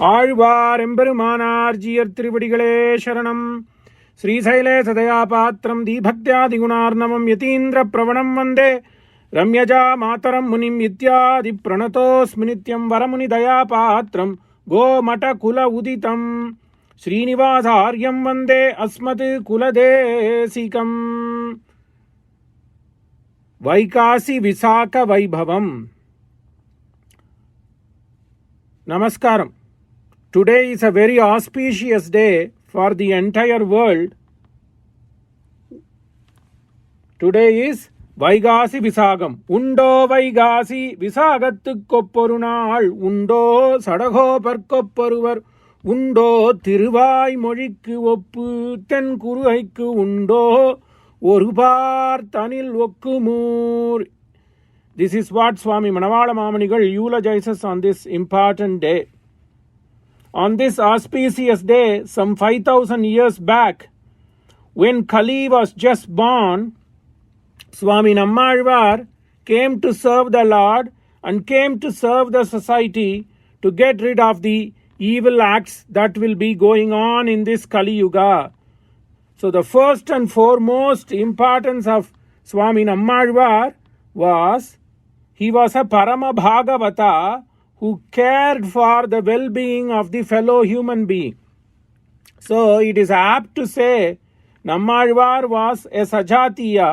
ஆழ்வார் எம்பெருமானார் ஜீயர் திருவடிகளே சரணம். ஸ்ரீசைலே சதயா பாத்திரம் தீபக்தியாதிகுணார்ணவம் யதீந்திர பிரவணம் வந்தே ரம்யஜா மாதரம் முனிம் இத்யாதி பிரணதோஸ்மி நித்யம் வரமுனி தயா பாத்திரம் கோமட குல உதிதம் ஸ்ரீனிவாசார்யம் வந்தே அஸ்மத் குலதேசிகம். வைகாசி விசாக வைபவம். Namaskaram. Today is a very auspicious day for the entire world. Today is Vaigasi Visagam. Undo Vaigasi Visagattukopporu naal. Undo Sadagopparkopparuvar. Undo Thiruvai Mozhikku oppu ten kuruhaikku undo Orupaar Thanil okkumur. This is what Swami Manavala Mamanigal eulogizes on this important day. On this auspicious day, some 5,000 years back, when Kali was just born, Swami Nammalvar came to serve the Lord and came to serve the society to get rid of the evil acts that will be going on in this Kali Yuga. So the first and foremost importance of Swami Nammalvar was he was a Parama Bhagavata who cared for the well-being of the fellow human being. So it is apt to say Nammalvar was a Sajatiya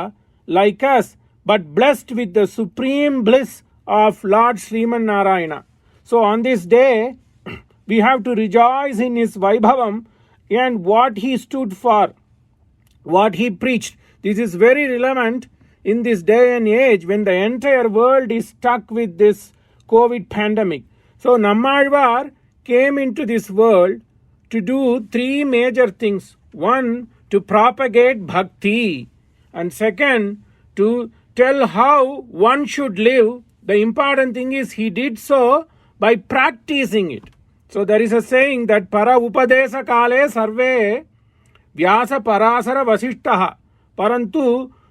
like us, but blessed with the supreme bliss of Lord Sriman Narayana. So on this day, we have to rejoice in his Vaibhavam and what he stood for, what he preached. This is very relevant in this day and age when the entire world is stuck with this COVID pandemic. So Nammalvar came into this world to do three major things. One, to propagate bhakti. And second, to tell how one should live. The important thing is he did so by practicing it. So there is a saying that para upadesa kale sarve vyasa parasara vasishtaha parantu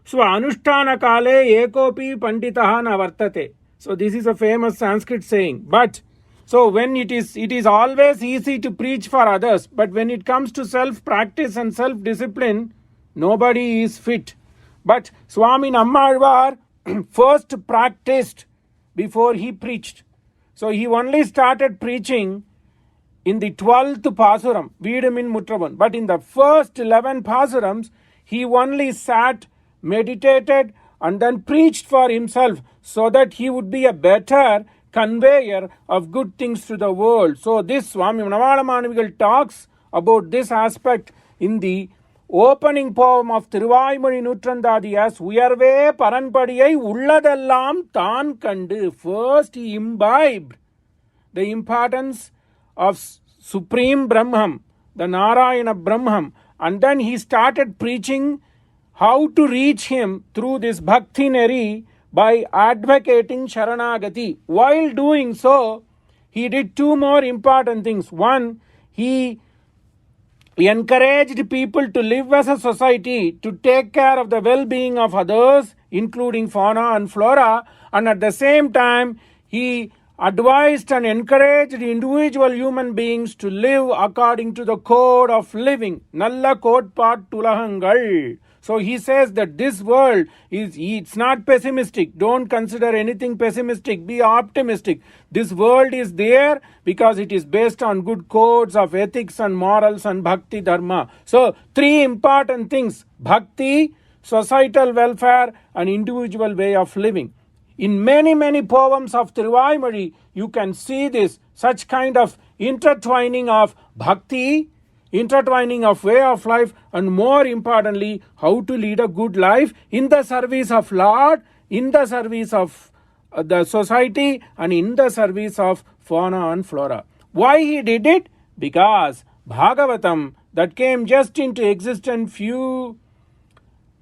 Swanushtana kale ekopi panditaha na vartate. So this is a famous Sanskrit saying. But so when it is always easy to preach for others, but when it comes to self-practice and self-discipline, nobody is fit. But Swami Nammalvar first practiced before he preached. So he only started preaching in the 12th Pasuram, Veedumin Mutravan. But in the first 11 Pasurams, he only sat, meditated and then preached for himself so that he would be a better conveyor of good things to the world. So this Swami Manavala Manavigal talks about this aspect in the opening poem of Thiruvaimozhi Nootrandadi as Uyarve Paranpadiyai Ulladellam Than Kandu. First he imbibed the importance of Supreme Brahman, the Narayana Brahman, and then he started preaching how to reach him through this bhakti neri by advocating Sharanagati. While doing so, he did two more important things. One, he encouraged people to live as a society, to take care of the well-being of others, including fauna and flora, and at the same time, he advised and encouraged individual human beings to live according to the code of living. Nalla kodpaat tulahangal. So he says that this world it's not pessimistic. Don't consider anything pessimistic. Be optimistic. This world is there because it is based on good codes of ethics and morals and bhakti dharma. So three important things: bhakti, societal welfare, and individual way of living. In many poems of Thiruvaimozhi, you can see this, such kind of intertwining of bhakti, intertwining of way of life, and more importantly, how to lead a good life in the service of Lord, in the service of the society, and in the service of fauna and flora. Why he did it? Because Bhagavatam that came just into existence few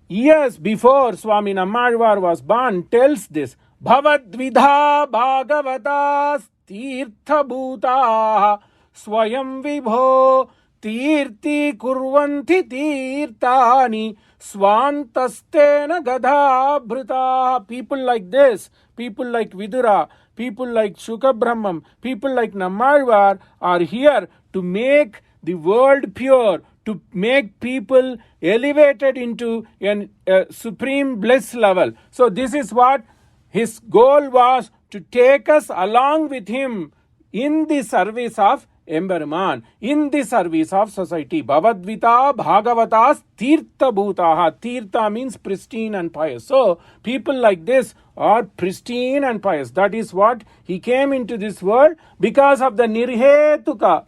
years before Swami Nammalvar was born tells this. Bhavadvidha Bhagavatas Tirtha Bhuta Swayam Vibho Tirti Kurvanti Tirtani Swantastena Gadha Bhrita. People like this, people like Vidura, people like Shukabrahmam, people like Nammalvar are here to make the world pure, to make people elevated into a supreme bliss level. So this is what his goal was, to take us along with him in the service of Emberuman, in the service of society. Bhavadvita Bhagavatas Tirtha Bhutaha. Tirtha means pristine and pious. So people like this are pristine and pious. That is what he came into this world, because of the Nirhetuka,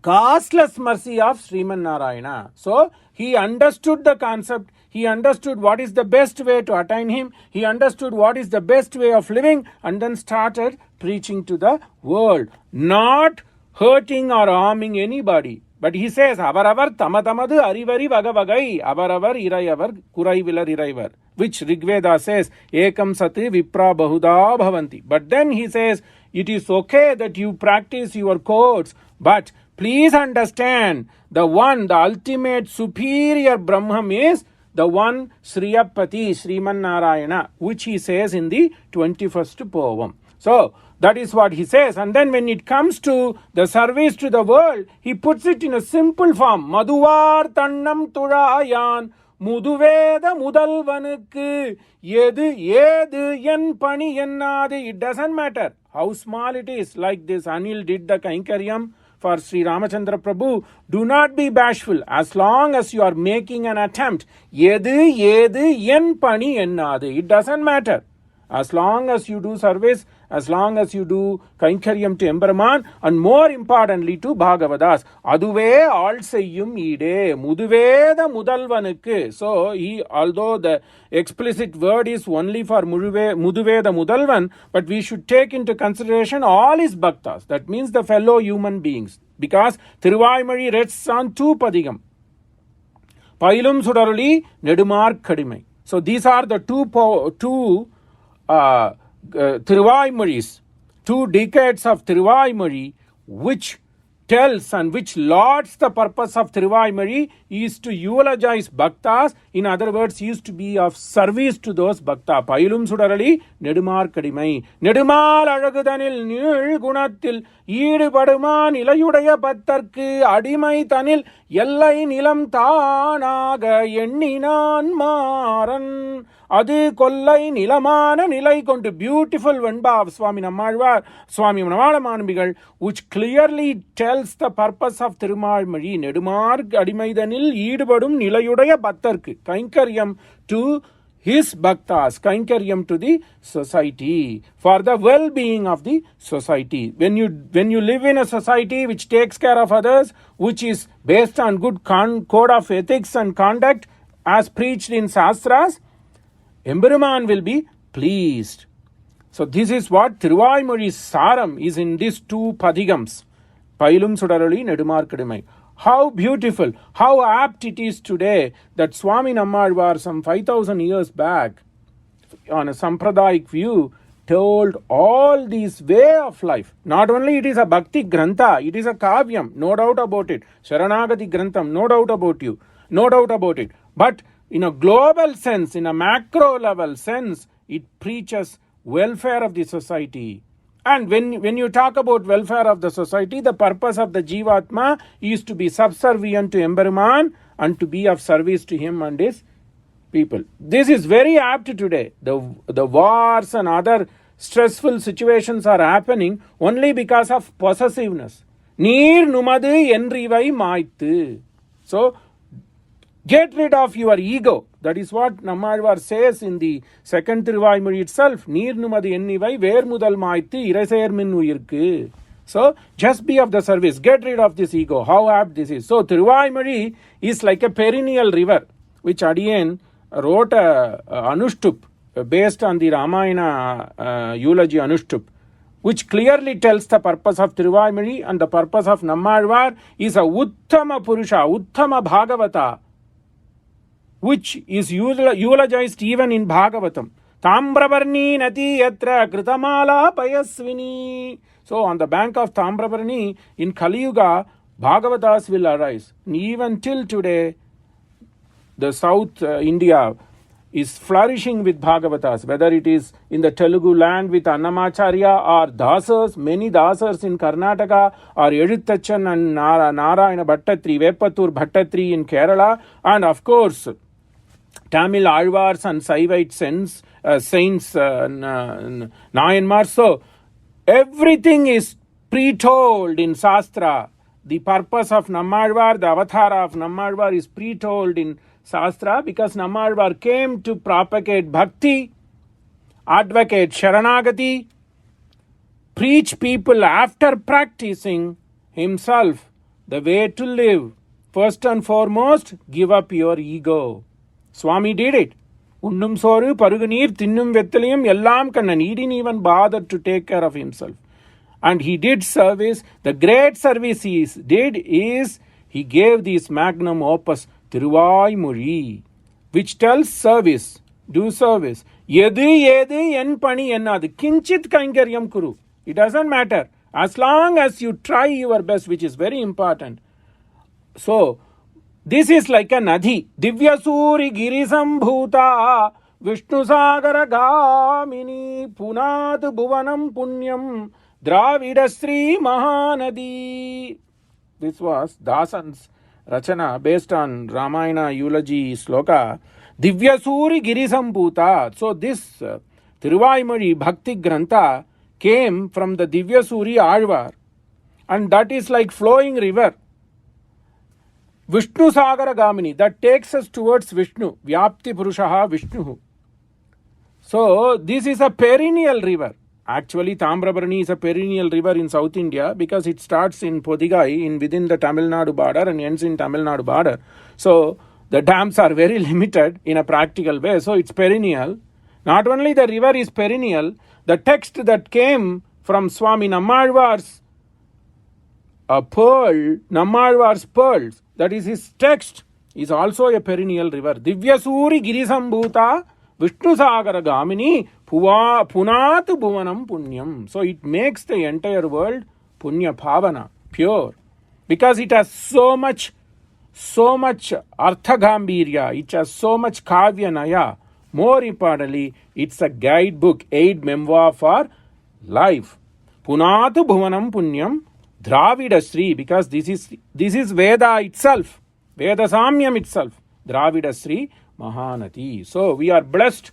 costless mercy of Sriman Narayana. So he understood the concept. He understood what is the best way to attain him. He understood what is the best way of living, and then started preaching to the world, not hurting or harming anybody. But he says, Avaravar Tamatamadu Arivari Vagavagai, Avaravar Irayavar Kuraivilar Iraivar, which Rigveda says, Ekam Sati Vipra Bahuda Bhavanti. But then he says, it is okay that you practice your codes, but please understand, the ultimate superior Brahman is the one Sriyapati, Sriman Narayana, which he says in the 21st poem. So, that is what he says. And then when it comes to the service to the world, he puts it in a simple form. Madhuvar Tannam Turayan Muduveda Mudalvanukku Yedu Yen Pani Yennade. It doesn't matter how small it is. Like this Anil did the Kainkaryam for Sri Ramachandra Prabhu. Do not be bashful. As long as you are making an attempt, Yedu Yen Pani Yennade. It doesn't matter. As long as you do service, as long as you do Kainkaryam to Emberuman, and more importantly to Bhagavadas. Aduve all seyyum ide, Muduveda Mudalvanukku. So, although the explicit word is only for Muduveda Mudalvan, but we should take into consideration all his bhaktas. That means the fellow human beings. Because Thiruvaimazhi rests on two padigam. Pailum Sudarali, Nedumar Kadimai. So, these are the two Thiruvaimazhis, 2 decades of Thiruvaimazhi, which tells and which lauds the purpose of Thiruvaimazhi is to eulogize bhaktas. In other words, is to be of service to those bhakta. Pailum Sudarali, Nedumar Kadimai. Nedumal Alagudanil Nil Gunatil Yidupaduman Ilayudaya Pattarku Adimai Tanil Yellai Nilam Tanaga Yenninan Maran. Adu Kollai Nilamana Nilai Kondu. Beautiful Venba of Swami Nammalvar, Swami Manavalamanambigal, which clearly tells the purpose of Thiruvaimazhi. Nedumar Adimaidanil Yidubadum Nilayudaya Pattarku. Kainkaryam to his bhaktas, Kainkaryam to the society, for the well-being of the society. When you live in a society which takes care of others, which is based on good code of ethics and conduct as preached in Shastras, Emberuman will be pleased. So this is what Thiruvaimazhi's Saram is in these 2 padigams. Pailum Sudarali, Nedumar Kadimai. How beautiful, how apt it is today that Swami Nammalvar some 5,000 years back, on a Sampradayic view, told all these way of life. Not only it is a Bhakti Grantha, it is a Kavyam, no doubt about it. Sharanagati Grantham, no doubt about it. But in a global sense, in a macro level sense, it preaches welfare of the society. And when you talk about welfare of the society, the purpose of the Jivatma is to be subservient to Emberuman and to be of service to him and his people. This is very apt today. The wars and other stressful situations are happening only because of possessiveness. Neer numadu enrivai maithu. So, get rid of your ego. That is what Nammalvar says in the second Thiruvaimazhi itself. Neer numadu ennivai ver mudal maithu iraser min uyirku. So, just be of the service. Get rid of this ego. How apt this is. So, Thiruvaimazhi is like a perennial river, which Adiyan wrote a Anushtup based on the Ramayana eulogy Anushtup, which clearly tells the purpose of Thiruvaimazhi, and the purpose of Nammalvar is a Uttama Purusha, Uttama Bhagavata, which is eulogized even in Bhagavatam. Tambravarni nati yatra kritamala payasvini. So on the bank of Tambravarni in Kali Yuga, Bhagavatas will arise. And even till today, the South India, is flourishing with Bhagavatas, whether it is in the Telugu land with Annamacharya or Dasas, many Dasas in Karnataka, or Eduthachan and Narayana Bhattatri, Veppatur Bhattatri in Kerala, and of course, Tamil Alvars and Saivite saints, Nayanmar. So, everything is pre-told in Shastra. The purpose of Nammalvar, the avatar of Nammalvar is pre-told in Shastra because Nammalvar came to propagate bhakti, advocate Sharanagati, preach people after practicing himself the way to live. First and foremost, give up your ego. Swami did it. Undum soru, paruganir, thinnum vettaliyam, ellam kannan. He didn't even bother to take care of himself. And he did service. The great service he did is he gave this magnum opus, Thiruvaimozhi, which tells service, do service. Yedu en pani ennadu, kinchit kainkaryam kuru. It doesn't matter. As long as you try your best, which is very important. So, this is like a Nadhi. Divya Suri Girisambhuta Vishnu Sagara Gamini Punat Bhuvanam Punyam Dravida Sri Mahanadi. This was Dasan's Rachana based on Ramayana eulogy sloka. Divya Suri Girisambhuta. So this Thiruvaimozhi Bhakti Grantha came from the Divya Suri Alvar. And that is like flowing river. Vishnu Sagara Gamini, that takes us towards Vishnu. Vyapti Purushaha Vishnu. So, this is a perennial river. Actually, Tambrabarani is a perennial river in South India because it starts in Podigai within the Tamil Nadu border and ends in Tamil Nadu border. So, the dams are very limited in a practical way. So, it's perennial. Not only the river is perennial, the text that came from Swami Nammalvar's Nammalvar's pearls, that is his text, is also a perennial river. Divya Suri Girisambhuta Vishnu Sagara Gamini Punat Bhuvanam Punyam. So it makes the entire world Punya Bhavana, pure. Because it has so much Arthagambirya, it has so much Kavya Naya. More importantly, it's a guidebook, aid memoir for life. Punat Bhuvanam Punyam Dravida Sri, because this is Veda itself, Veda Samyam itself, Dravida Sri Mahanati. So we are blessed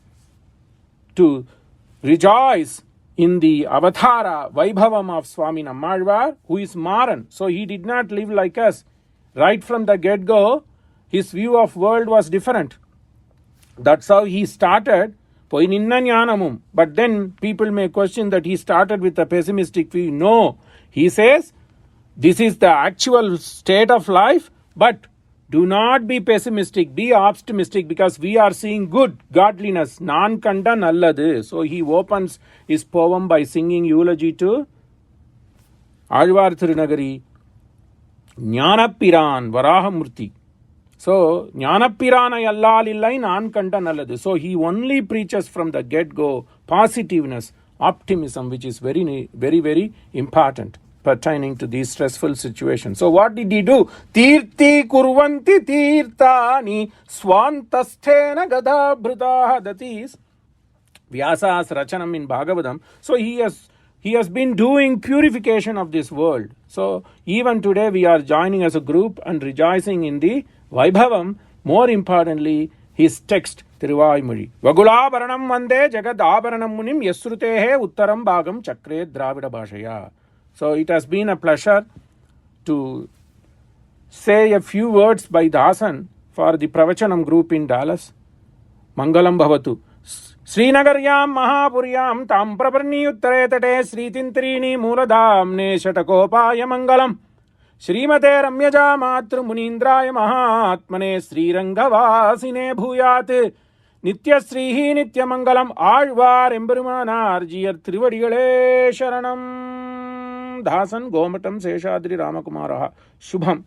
to rejoice in the avatara Vaibhavam of Swami Nammalvar, who is Maran. So he did not live like us. Right from the get-go, his view of world was different. That's how he started. But then people may question that he started with a pessimistic view. No, he says, this is the actual state of life, but do not be pessimistic, be optimistic, because we are seeing good, godliness, non-kanda nalladu. So he opens his poem by singing eulogy to Alvar Thirunagari, Jnanapiran, Varahamurti. So, Jnanapirana Yallalillai non-kanda nalladu. So he only preaches from the get-go positiveness, optimism, which is very, very, very important pertaining to these stressful situations. So what did he do? Tirti kurvanti tirtani swantasthena gada bhrutaha. That is Vyasa's Rachanam in Bhagavatam. So he has been doing purification of this world. So even today we are joining as a group and rejoicing in the Vaibhavam. More importantly, his text Thiruvaimozhi. Vagulabaranam vande jagad abaranam munim yasrutehe uttaram bhagam chakre dravida bhashaya. So it has been a pleasure to say a few words by Dasan for the Pravachanam group in Dallas. Mangalam Bhavatu. Srinagaryam Mahapuryam Tampraparni Uttare Tate Sri Tintrini Mooladhamne Shatakopaya Mangalam Srimate Ramyaja Matru Munindraya Mahatmane Sri Rangavasine Bhuyat Nitya Srihi Nitya Mangalam Alvar Emberumanar Jiyar Trivadigale Sharanam. Dasan Gomatam Seshadri Ramakumaraha. Shubham.